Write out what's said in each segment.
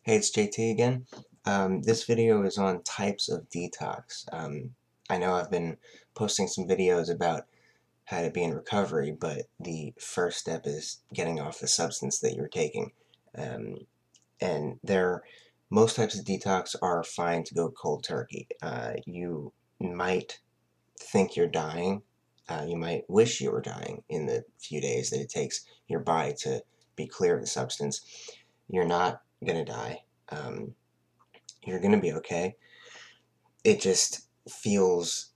Hey, it's JT again. This video is on types of detox. I know I've been posting some videos about how to be in recovery, but the first step is getting off the substance that you're taking. Um, and most types of detox are fine to go cold turkey. You might think you're dying. You might wish you were dying in the few days that it takes your body to be clear of the substance. You're not going to die. Um, you're going to be okay. It just feels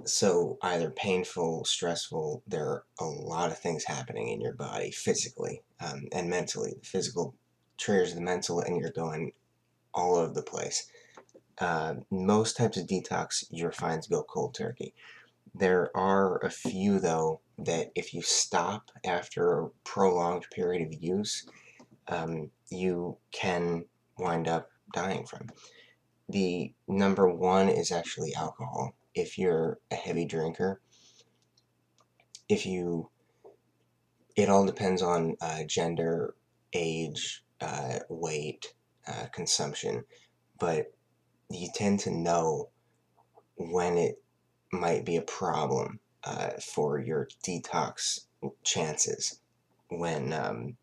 so either painful, stressful. There are a lot of things happening in your body physically and mentally. The physical triggers the mental, and you're going all over the place. Most types of detox, you're fine to go cold turkey. There are a few, though, that if you stop after a prolonged period of use, you can wind up dying from. The number one is actually alcohol. If you're a heavy drinker, if you, it all depends on gender, age, weight, consumption, but you tend to know when it might be a problem for your detox chances. When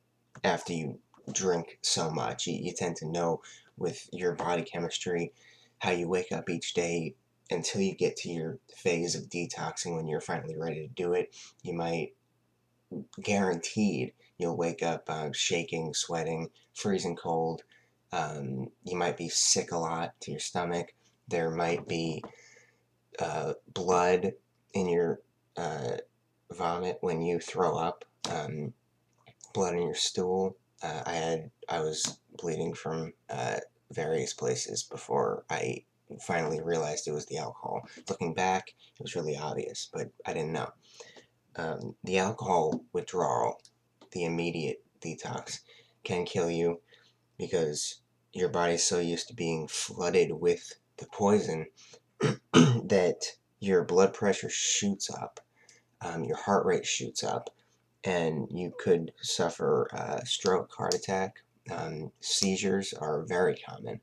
after you drink so much, you tend to know with your body chemistry how you wake up each day until you get to your phase of detoxing when you're finally ready to do it. You might guaranteed you'll wake up shaking, sweating, freezing cold. You might be sick a lot to your stomach. There might be blood in your uh, vomit when you throw up, blood in your stool. I was bleeding from various places before I finally realized it was the alcohol. Looking back, it was really obvious, but I didn't know. The alcohol withdrawal, the immediate detox, can kill you because your body's so used to being flooded with the poison that your blood pressure shoots up, your heart rate shoots up, and you could suffer a stroke, heart attack. Seizures are very common.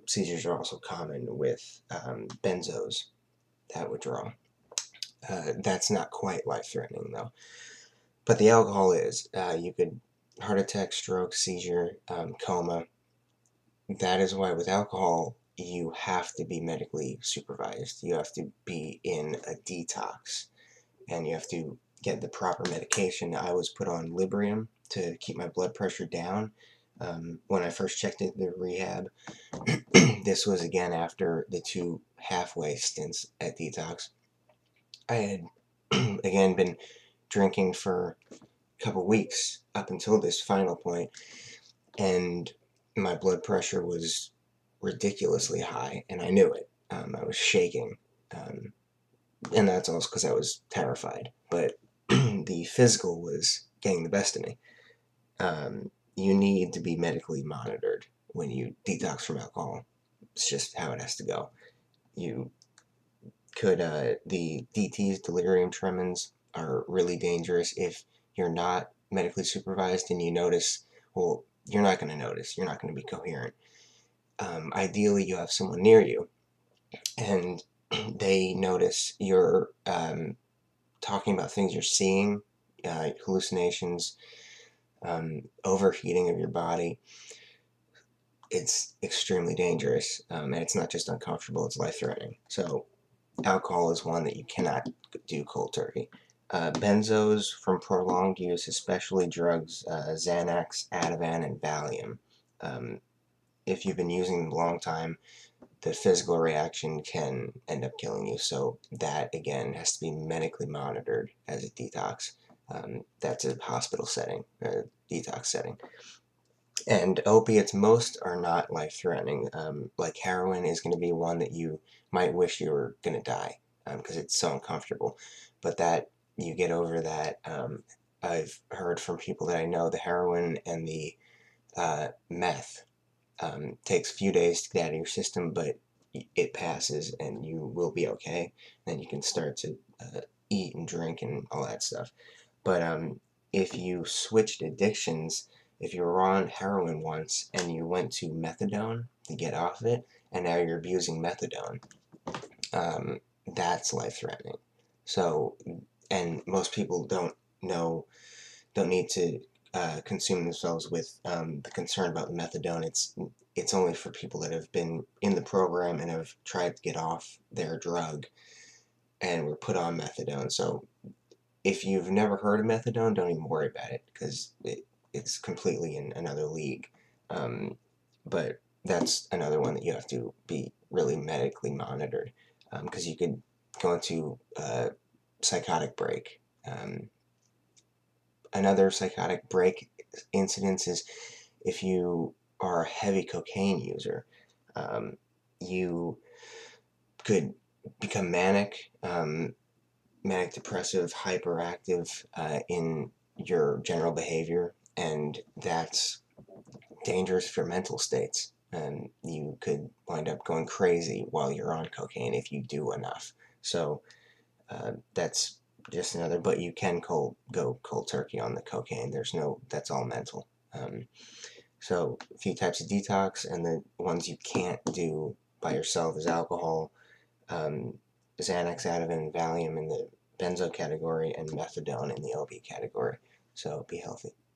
Seizures are also common with benzos, that withdrawal. That's not quite life-threatening, though. But the alcohol is. You could heart attack, stroke, seizure, coma. That is why with alcohol, you have to be medically supervised. You have to be in a detox, and you have to get the proper medication. I was put on Librium to keep my blood pressure down. When I first checked into the rehab, this was again after the two halfway stints at detox. I had again been drinking for a couple weeks up until this final point, and my blood pressure was ridiculously high, and I knew it. I was shaking, um, and that's also because I was terrified. But the physical was getting the best of me. You need to be medically monitored when you detox from alcohol. It's just how it has to go. You could, the DTs, delirium tremens, are really dangerous if you're not medically supervised and you notice, well, you're not going to notice. You're not going to be coherent. Ideally, you have someone near you and they notice you're talking about things you're seeing, hallucinations, overheating of your body. It's extremely dangerous, and it's not just uncomfortable, it's life-threatening. So alcohol is one that you cannot do cold turkey. Benzos from prolonged use, especially drugs, Xanax, Ativan, and Valium. Um, if you've been using them a long time, the physical reaction can end up killing you. So that, again, has to be medically monitored as a detox. That's a hospital setting, a detox setting. And opiates, most are not life-threatening. Like heroin is going to be one that you might wish you were going to die because it's so uncomfortable. But that you get over that. I've heard from people that I know the heroin and the meth takes a few days to get out of your system, but it passes and you will be okay. Then you can start to eat and drink and all that stuff. But if you switched addictions, If you were on heroin once and you went to methadone to get off of it, and now you're abusing methadone, that's life-threatening. So, and most people don't need to consume themselves with the concern about the methadone. It's only for people that have been in the program and have tried to get off their drug and were put on methadone. So if you've never heard of methadone, don't even worry about it because it's completely in another league. But that's another one that you have to be really medically monitored because you could go into psychotic break. Another psychotic break incidence is if you are a heavy cocaine user. You could become manic, manic depressive, hyperactive in your general behavior, and that's dangerous for mental states. And you could wind up going crazy while you're on cocaine if you do enough. So that's just another. But you can go cold turkey on the cocaine. That's all mental. So a few types of detox, and the ones you can't do by yourself is alcohol, um, Xanax, Ativan, Valium in the benzo category, and methadone in the OB category. So be healthy.